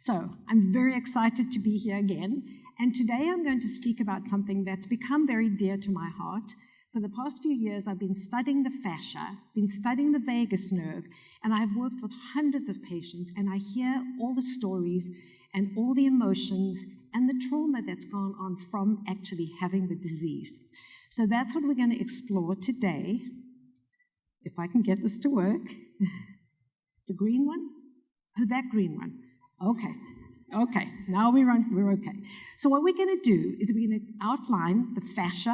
So I'm very excited to be here again, and today I'm going to speak about something that's become very dear to my heart. For the past few years, I've been studying the fascia, been studying the vagus nerve, and I've worked with hundreds of patients, and I hear all the stories and all the emotions and the trauma that's gone on from actually having the disease. So that's what we're going to explore today. If I can get this to work. The green one? Oh, that green one. Okay, now we're okay. So what we're going to do is we're going to outline the fascia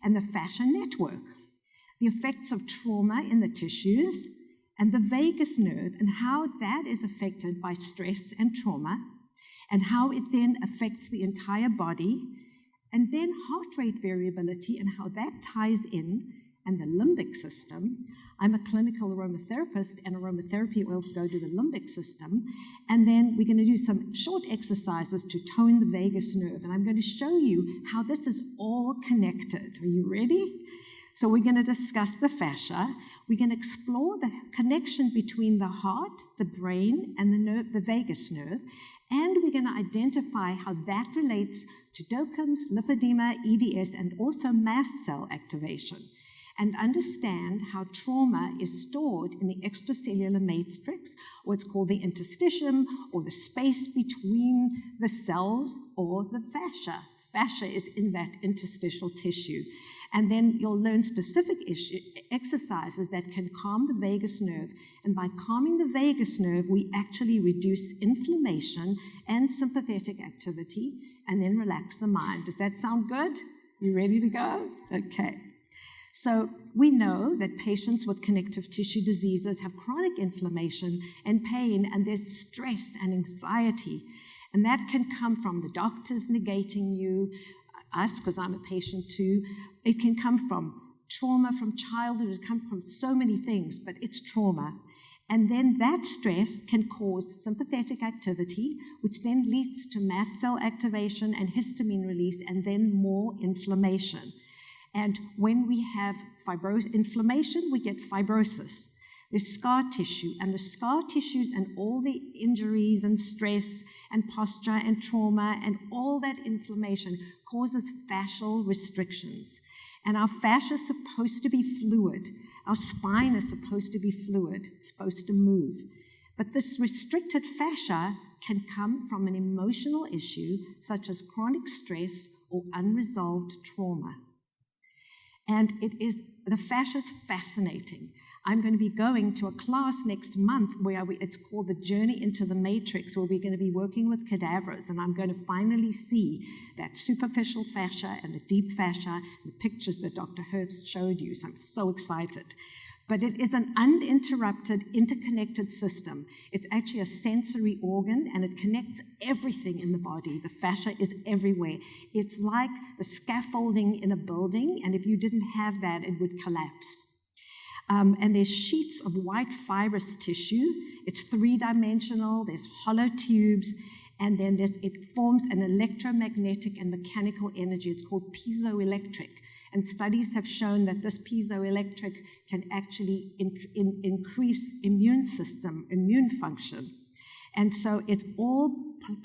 and the fascia network, the effects of trauma in the tissues, and the vagus nerve, and how that is affected by stress and trauma, and how it then affects the entire body, and then heart rate variability and how that ties in, and the limbic system. I'm a clinical aromatherapist, and aromatherapy oils go to the limbic system. And then we're going to do some short exercises to tone the vagus nerve. And I'm going to show you how this is all connected. Are you ready? So we're going to discuss the fascia. We're going to explore the connection between the heart, the brain, and the nerve, the vagus nerve. And we're going to identify how that relates to DOCMs, lipedema, EDS, and also mast cell activation, and understand how trauma is stored in the extracellular matrix, or it's called the interstitium, or the space between the cells, or the fascia. Fascia is in that interstitial tissue. And then you'll learn specific exercises that can calm the vagus nerve. And by calming the vagus nerve, we actually reduce inflammation and sympathetic activity, and then relax the mind. Does that sound good? You ready to go? Okay. So we know that patients with connective tissue diseases have chronic inflammation and pain, and there's stress and anxiety. And that can come from the doctors negating you, us, because I'm a patient too. It can come from trauma from childhood. It can come from so many things, but it's trauma. And then that stress can cause sympathetic activity, which then leads to mast cell activation and histamine release, and then more inflammation. And when we have inflammation, we get fibrosis. There's scar tissue, and the scar tissues and all the injuries and stress and posture and trauma and all that inflammation causes fascial restrictions. And our fascia is supposed to be fluid. Our spine is supposed to be fluid. It's supposed to move. But this restricted fascia can come from an emotional issue, such as chronic stress or unresolved trauma. And the fascia is fascinating. I'm going to be going to a class next month where it's called the Journey into the Matrix, where we're going to be working with cadavers, and I'm going to finally see that superficial fascia and the deep fascia, the pictures that Dr. Herbst showed you. So I'm so excited. But it is an uninterrupted, interconnected system. It's actually a sensory organ, and it connects everything in the body. The fascia is everywhere. It's like the scaffolding in a building, and if you didn't have that, it would collapse. And there's sheets of white fibrous tissue. It's three-dimensional. There's hollow tubes, and then it forms an electromagnetic and mechanical energy. It's called piezoelectric. And studies have shown that this piezoelectric can actually increase immune function. And so it's all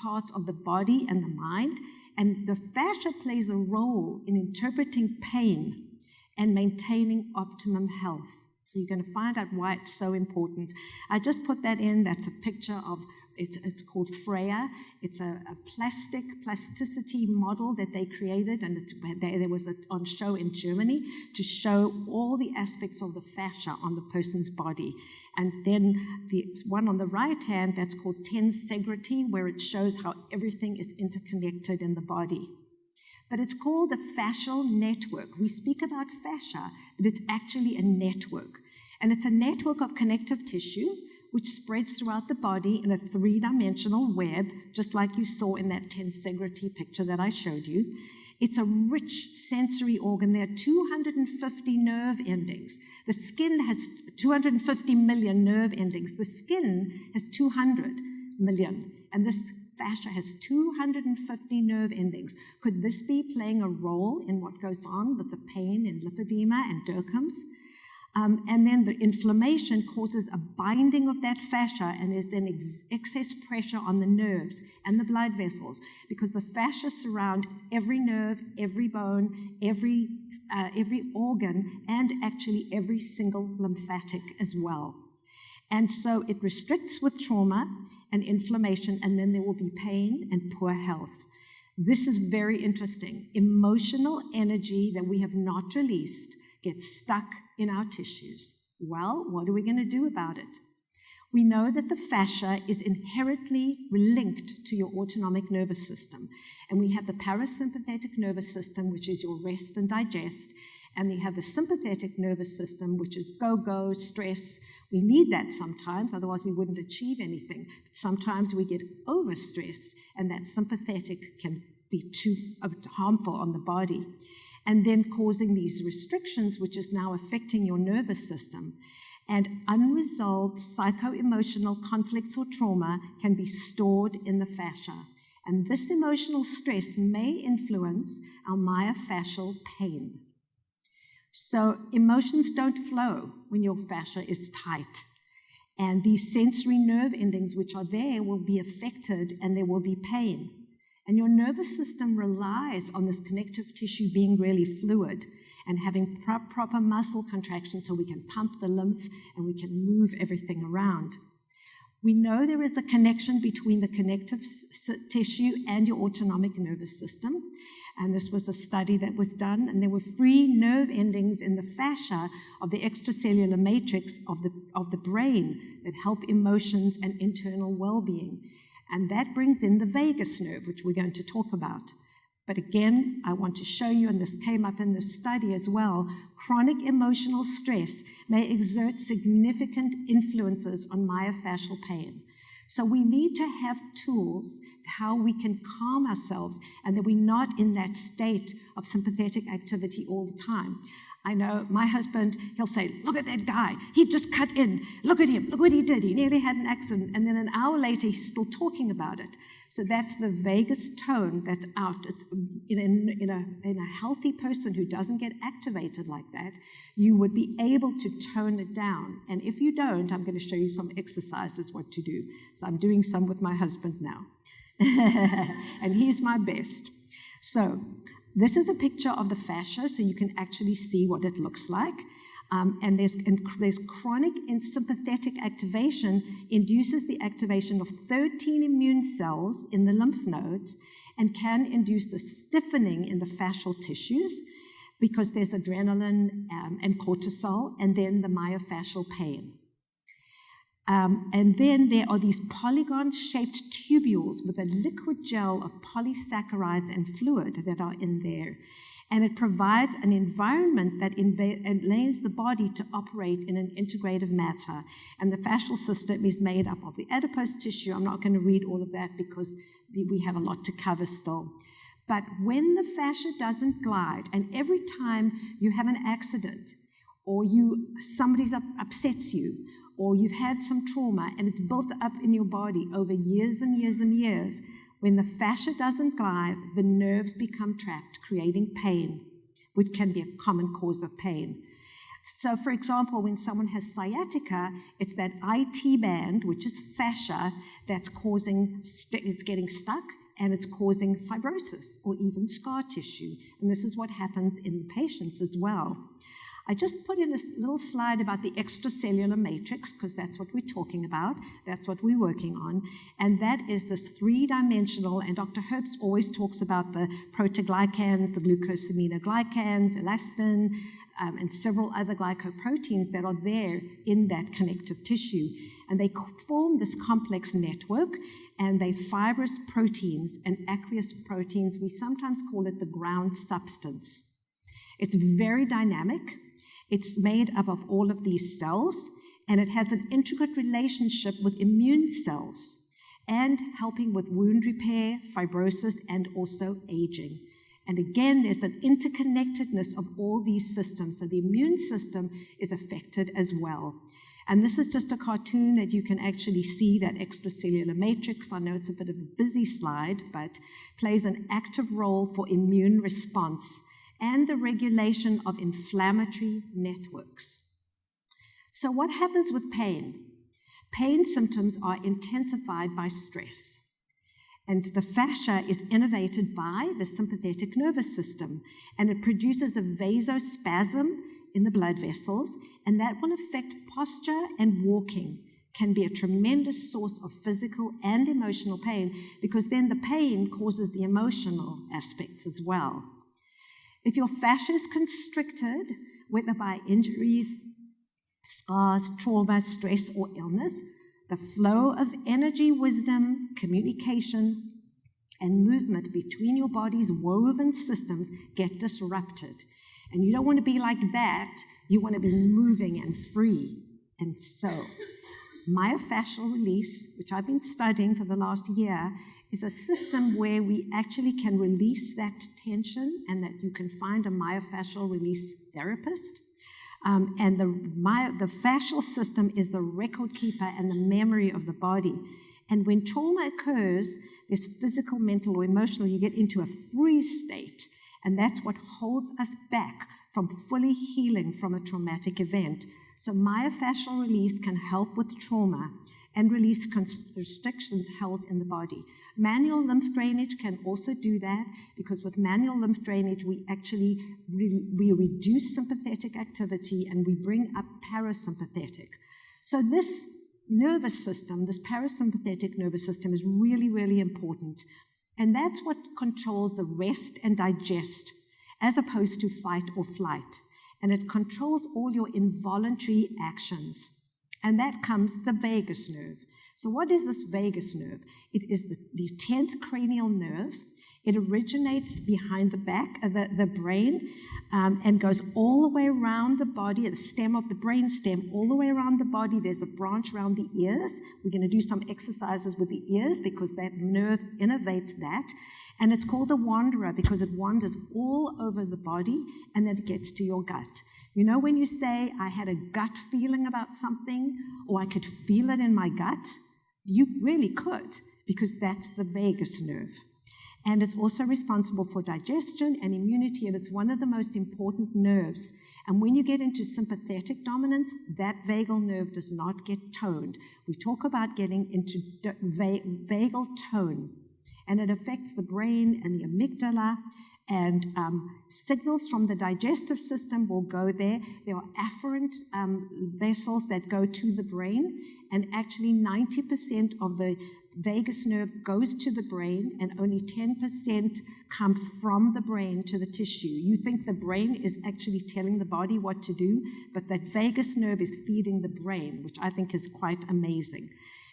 parts of the body and the mind. And the fascia plays a role in interpreting pain and maintaining optimum health. So you're going to find out why it's so important. I just put that in. That's a picture of, it's called Freya. It's a plasticity model that they created, and there was on show in Germany to show all the aspects of the fascia on the person's body. And then the one on the right hand, that's called tensegrity, where it shows how everything is interconnected in the body. But it's called the fascial network. We speak about fascia, but it's actually a network. And it's a network of connective tissue which spreads throughout the body in a three-dimensional web, just like you saw in that tensegrity picture that I showed you. It's a rich sensory organ. There are 250 nerve endings. The skin has 250 million nerve endings. The skin has 200 million. And this fascia has 250 nerve endings. Could this be playing a role in what goes on with the pain and lipedema and DOCMs? And then the inflammation causes a binding of that fascia, and there's then excess pressure on the nerves and the blood vessels, because the fascia surround every nerve, every bone, every organ, and actually every single lymphatic as well. And so it restricts with trauma and inflammation, and then there will be pain and poor health. This is very interesting. Emotional energy that we have not released gets stuck in our tissues. Well, what are we going to do about it? We know that the fascia is inherently linked to your autonomic nervous system. And we have the parasympathetic nervous system, which is your rest and digest. And we have the sympathetic nervous system, which is go, stress. We need that sometimes, otherwise we wouldn't achieve anything. But sometimes we get overstressed, and that sympathetic can be too harmful on the body, and then causing these restrictions, which is now affecting your nervous system. And unresolved psycho-emotional conflicts or trauma can be stored in the fascia. And this emotional stress may influence our myofascial pain. So emotions don't flow when your fascia is tight. And these sensory nerve endings which are there will be affected, and there will be pain. And your nervous system relies on this connective tissue being really fluid and having proper muscle contraction so we can pump the lymph and we can move everything around. We know there is a connection between the connective tissue and your autonomic nervous system. And this was a study that was done, and there were free nerve endings in the fascia of the extracellular matrix of the brain that help emotions and internal well-being. And that brings in the vagus nerve, which we're going to talk about. But again, I want to show you, and this came up in this study as well, chronic emotional stress may exert significant influences on myofascial pain. So we need to have tools how we can calm ourselves and that we're not in that state of sympathetic activity all the time. I know my husband, he'll say, look at that guy. He just cut in. Look at him. Look what he did. He nearly had an accident. And then an hour later, he's still talking about it. So that's the vagus tone that's out. It's in a healthy person who doesn't get activated like that, you would be able to tone it down. And if you don't, I'm going to show you some exercises what to do. So I'm doing some with my husband now. And he's my best. So this is a picture of the fascia, so you can actually see what it looks like. And there's chronic and sympathetic activation induces the activation of 13 immune cells in the lymph nodes and can induce the stiffening in the fascial tissues because there's adrenaline and cortisol, and then the myofascial pain. And then there are these polygon-shaped tubules with a liquid gel of polysaccharides and fluid that are in there. And it provides an environment that enables the body to operate in an integrative manner. And the fascial system is made up of the adipose tissue. I'm not going to read all of that because we have a lot to cover still. But when the fascia doesn't glide, and every time you have an accident, or somebody upsets you, or you've had some trauma and it's built up in your body over years and years and years, when the fascia doesn't glide, the nerves become trapped, creating pain, which can be a common cause of pain. So, for example, when someone has sciatica, it's that IT band, which is fascia, that's it's getting stuck, and it's causing fibrosis or even scar tissue. And this is what happens in patients as well. I just put in a little slide about the extracellular matrix because that's what we're talking about. That's what we're working on. And that is this three-dimensional, and Dr. Herbst always talks about the proteoglycans, the glucosaminoglycans, elastin, and several other glycoproteins that are there in that connective tissue. And they form this complex network, and they fibrous proteins and aqueous proteins. We sometimes call it the ground substance. It's very dynamic. It's made up of all of these cells, and it has an intricate relationship with immune cells and helping with wound repair, fibrosis, and also aging. And again, there's an interconnectedness of all these systems, so the immune system is affected as well. And this is just a cartoon that you can actually see that extracellular matrix. I know it's a bit of a busy slide, but plays an active role for immune response and the regulation of inflammatory networks. So what happens with pain? Pain symptoms are intensified by stress. And the fascia is innervated by the sympathetic nervous system, and it produces a vasospasm in the blood vessels, and that will affect posture and walking. Can be a tremendous source of physical and emotional pain, because then the pain causes the emotional aspects as well. If your fascia is constricted, whether by injuries, scars, trauma, stress, or illness, the flow of energy, wisdom, communication, and movement between your body's woven systems get disrupted. And you don't want to be like that. You want to be moving and free. And so, myofascial release, which I've been studying for the last year, is a system where we actually can release that tension, and that you can find a myofascial release therapist. And the fascial system is the record keeper and the memory of the body. And when trauma occurs, there's physical, mental, or emotional, you get into a freeze state. And that's what holds us back from fully healing from a traumatic event. So myofascial release can help with trauma and release restrictions held in the body. Manual lymph drainage can also do that, because with manual lymph drainage, we actually we reduce sympathetic activity and we bring up parasympathetic. So this nervous system, this parasympathetic nervous system, is really, really important. And that's what controls the rest and digest, as opposed to fight or flight. And it controls all your involuntary actions. And that comes the vagus nerve. So what is this vagus nerve? It is the 10th cranial nerve. It originates behind the back of the brain and goes all the way around the body, the stem of the brain stem, all the way around the body. There's a branch around the ears. We're going to do some exercises with the ears because that nerve innervates that. And it's called the wanderer because it wanders all over the body and then it gets to your gut. You know when you say, I had a gut feeling about something, or I could feel it in my gut? You really could, because that's the vagus nerve. And it's also responsible for digestion and immunity, and it's one of the most important nerves. And when you get into sympathetic dominance, that vagal nerve does not get toned. We talk about getting into vagal tone, and it affects the brain and the amygdala, and signals from the digestive system will go there. There are afferent vessels that go to the brain, and actually 90% of the vagus nerve goes to the brain, and only 10% come from the brain to the tissue. You think the brain is actually telling the body what to do, but that vagus nerve is feeding the brain, which I think is quite amazing.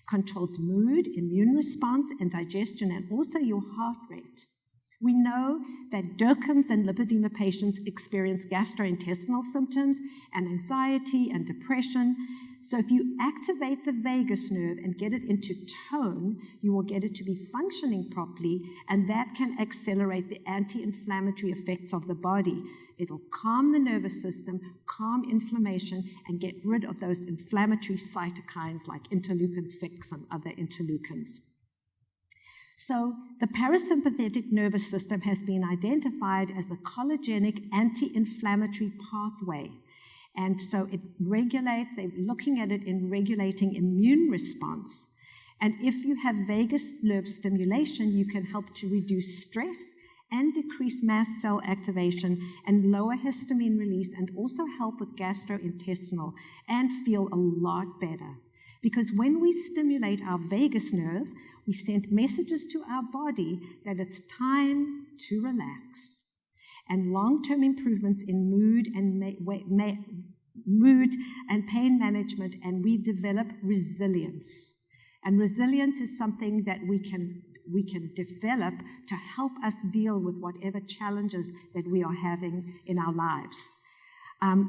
Controls mood, immune response, and digestion, and also your heart rate. We know that DIRCMs and lipedema patients experience gastrointestinal symptoms and anxiety and depression. So if you activate the vagus nerve and get it into tone, you will get it to be functioning properly, and that can accelerate the anti-inflammatory effects of the body. It'll calm the nervous system, calm inflammation, and get rid of those inflammatory cytokines like interleukin-6 and other interleukins. So the parasympathetic nervous system has been identified as the collagenic anti-inflammatory pathway. And so it regulates, they're looking at it in regulating immune response. And if you have vagus nerve stimulation, you can help to reduce stress and decrease mast cell activation and lower histamine release, and also help with gastrointestinal, and feel a lot better. Because when we stimulate our vagus nerve, we send messages to our body that it's time to relax. And long-term improvements in mood and pain management, and we develop resilience. And resilience is something that we can develop to help us deal with whatever challenges that we are having in our lives.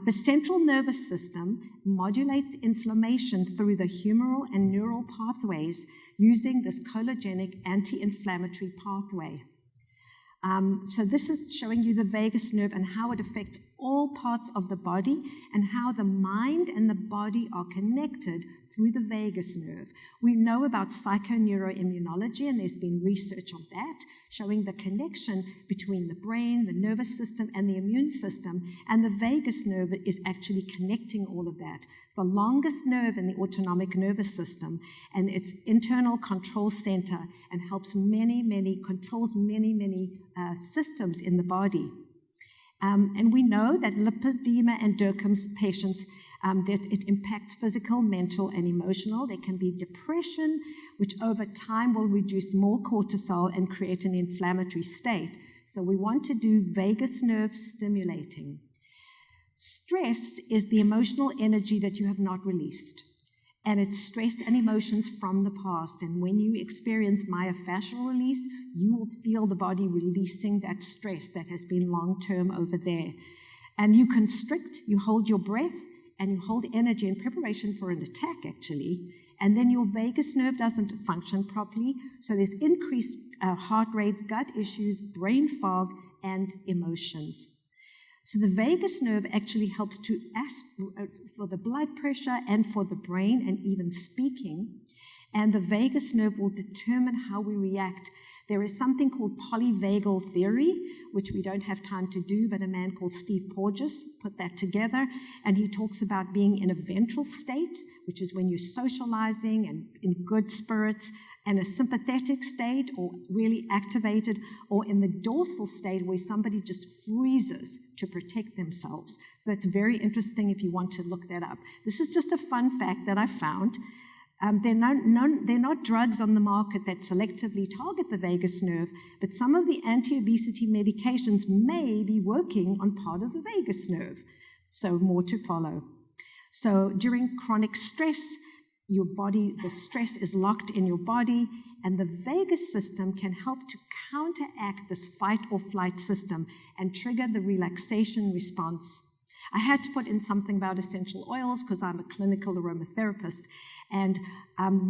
The central nervous system modulates inflammation through the humoral and neural pathways using this collagenic anti-inflammatory pathway. So this is showing you the vagus nerve and how it affects all parts of the body and how the mind and the body are connected through the vagus nerve. We know about psychoneuroimmunology, and there's been research on that, showing the connection between the brain, the nervous system, and the immune system, and the vagus nerve is actually connecting all of that. The longest nerve in the autonomic nervous system, and its internal control center, and helps controls many systems in the body. And we know that lipedema and Derkham's patients, it impacts physical, mental, and emotional. There can be depression, which over time will reduce more cortisol and create an inflammatory state. So we want to do vagus nerve stimulating. Stress is the emotional energy that you have not released. And it's stress and emotions from the past. And when you experience myofascial release, you will feel the body releasing that stress that has been long-term over there. And you constrict, you hold your breath, and you hold energy in preparation for an attack, actually. And then your vagus nerve doesn't function properly. So there's increased heart rate, gut issues, brain fog, and emotions. So the vagus nerve actually helps to for the blood pressure and for the brain and even speaking. And the vagus nerve will determine how we react. There is something called polyvagal theory, which we don't have time to do, but a man called Steve Porges put that together. And he talks about being in a ventral state, which is when you're socializing and in good spirits, and a sympathetic state, or really activated, or in the dorsal state where somebody just freezes to protect themselves. So that's very interesting if you want to look that up. This is just a fun fact that I found. They're not drugs on the market that selectively target the vagus nerve, but some of the anti-obesity medications may be working on part of the vagus nerve. So more to follow. So during chronic stress, your body, the stress is locked in your body, and the vagus system can help to counteract this fight or flight system and trigger the relaxation response. I had to put in something about essential oils because I'm a clinical aromatherapist. And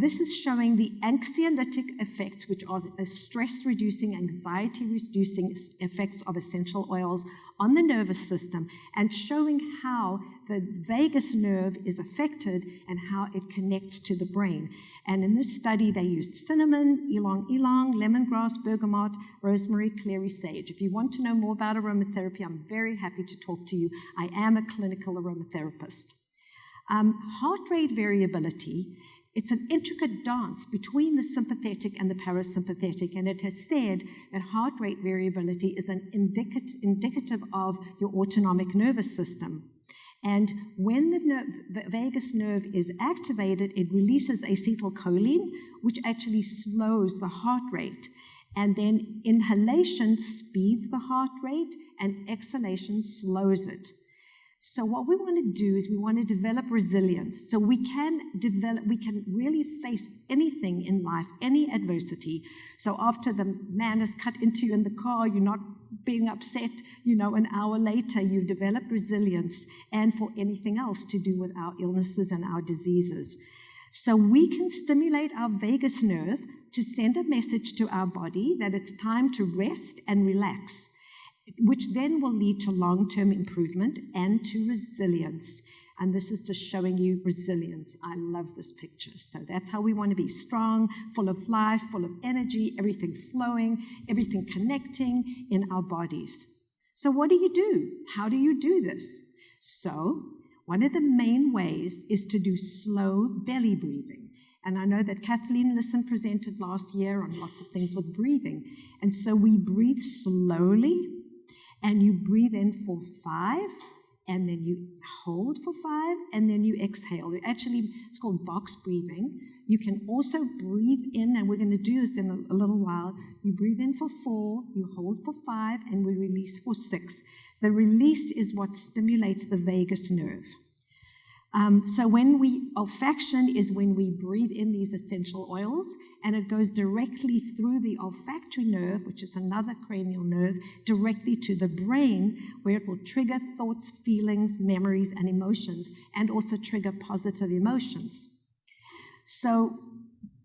this is showing the anxiolytic effects, which are stress-reducing, anxiety-reducing effects of essential oils on the nervous system, and showing how the vagus nerve is affected and how it connects to the brain. And in this study, they used cinnamon, ylang-ylang, lemongrass, bergamot, rosemary, clary sage. If you want to know more about aromatherapy, I'm very happy to talk to you. I am a clinical aromatherapist. Heart rate variability, it's an intricate dance between the sympathetic and the parasympathetic, and it has said that heart rate variability is an indicative of your autonomic nervous system. And when the vagus nerve is activated, it releases acetylcholine, which actually slows the heart rate. And then inhalation speeds the heart rate, and exhalation slows it. So what we want to do is we want to develop resilience. So we can really face anything in life, any adversity. So after the man is cut into you in the car, you're not being upset, an hour later, you've developed resilience, and for anything else to do with our illnesses and our diseases. So we can stimulate our vagus nerve to send a message to our body that it's time to rest and relax, which then will lead to long-term improvement and to resilience. And this is just showing you resilience. I love this picture. So that's how we want to be: strong, full of life, full of energy, everything flowing, everything connecting in our bodies. So what do you do? How do you do this? So one of the main ways is to do slow belly breathing. And I know that Kathleen Lisson presented last year on lots of things with breathing. And so we breathe slowly, and you breathe in for 5, and then you hold for 5, and then you exhale. It's called box breathing. You can also breathe in, and we're going to do this in a little while. You breathe in for 4, you hold for 5, and we release for 6. The release is what stimulates the vagus nerve. So olfaction is when we breathe in these essential oils, and it goes directly through the olfactory nerve, which is another cranial nerve, directly to the brain, where it will trigger thoughts, feelings, memories, and emotions, and also trigger positive emotions. So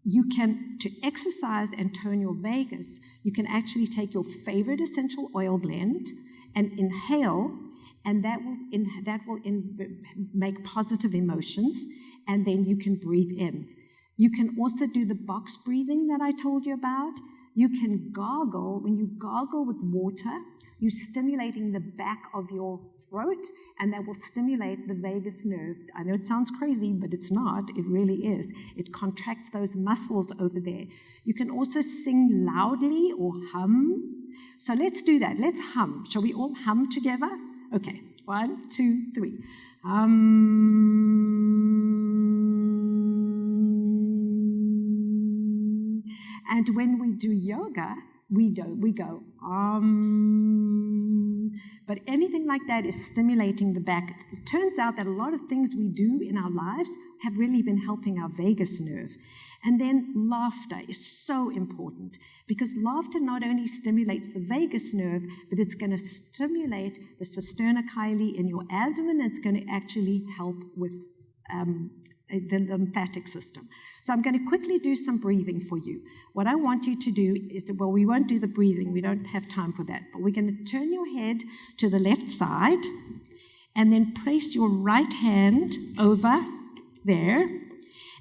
to exercise and tone your vagus, you can actually take your favorite essential oil blend and inhale, and that will make positive emotions, and then you can breathe in. You can also do the box breathing that I told you about. You can gargle. When you gargle with water, you're stimulating the back of your throat, and that will stimulate the vagus nerve. I know it sounds crazy, but it's not. It really is. It contracts those muscles over there. You can also sing loudly or hum. So let's do that. Let's hum. Shall we all hum together? Okay. 1, 2, 3. And when we do yoga, we go But anything like that is stimulating the back. It turns out that a lot of things we do in our lives have really been helping our vagus nerve. And then laughter is so important, because laughter not only stimulates the vagus nerve, but it's going to stimulate the cisterna chyli in your abdomen. It's going to actually help with the lymphatic system. So I'm going to quickly do some breathing for you. What I want you to do is, well, we won't do the breathing. We don't have time for that. But we're going to turn your head to the left side and then place your right hand over there.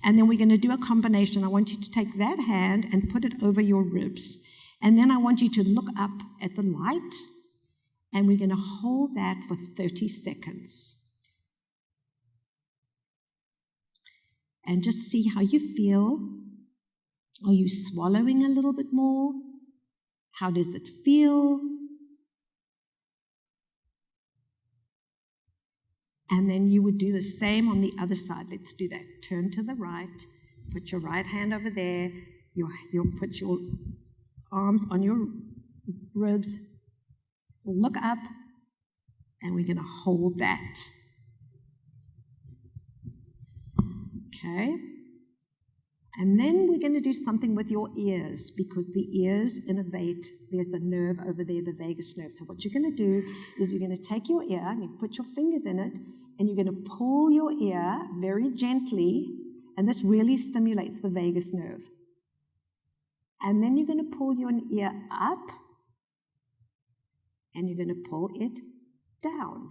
And then we're going to do a combination. I want you to take that hand and put it over your ribs. And then I want you to look up at the light, and we're going to hold that for 30 seconds. And just see how you feel. Are you swallowing a little bit more? How does it feel? And then you would do the same on the other side. Let's do that. Turn to the right. Put your right hand over there. You'll put your arms on your ribs. Look up. And we're going to hold that. Okay. And then we're going to do something with your ears, because the ears innervate. There's a nerve over there, the vagus nerve. So what you're going to do is you're going to take your ear and you put your fingers in it, and you're going to pull your ear very gently, and this really stimulates the vagus nerve. And then you're going to pull your ear up, and you're going to pull it down.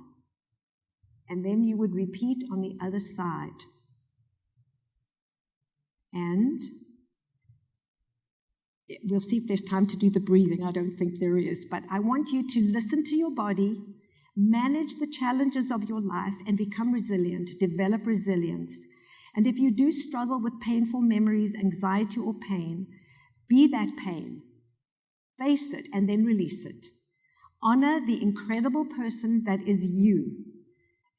And then you would repeat on the other side. And we'll see if there's time to do the breathing. I don't think there is. But I want you to listen to your body, manage the challenges of your life, and become resilient, develop resilience. And if you do struggle with painful memories, anxiety, or pain, be that pain. Face it and then release it. Honor the incredible person that is you.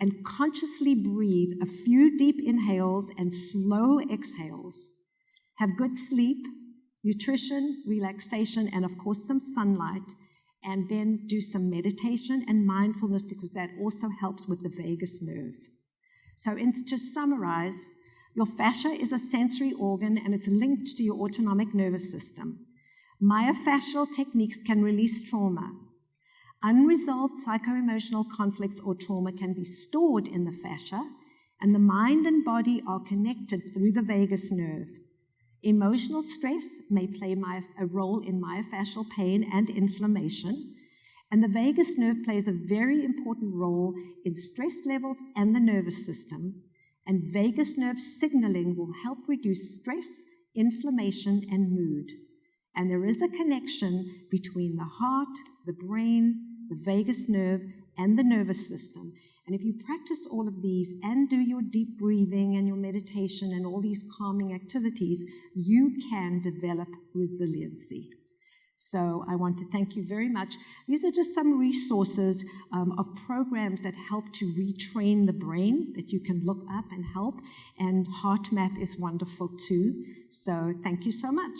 And consciously breathe a few deep inhales and slow exhales. Have good sleep, nutrition, relaxation, and of course some sunlight. And then do some meditation and mindfulness, because that also helps with the vagus nerve. So to summarize, your fascia is a sensory organ, and it's linked to your autonomic nervous system. Myofascial techniques can release trauma. Unresolved psycho-emotional conflicts or trauma can be stored in the fascia, and the mind and body are connected through the vagus nerve. Emotional stress may play a role in myofascial pain and inflammation, and the vagus nerve plays a very important role in stress levels and the nervous system, and vagus nerve signaling will help reduce stress, inflammation, and mood. And there is a connection between the heart, the brain, the vagus nerve, and the nervous system. And if you practice all of these and do your deep breathing and your meditation and all these calming activities, you can develop resiliency. So I want to thank you very much. These are just some resources of programs that help to retrain the brain that you can look up and help. And Heart Math is wonderful too. So thank you so much.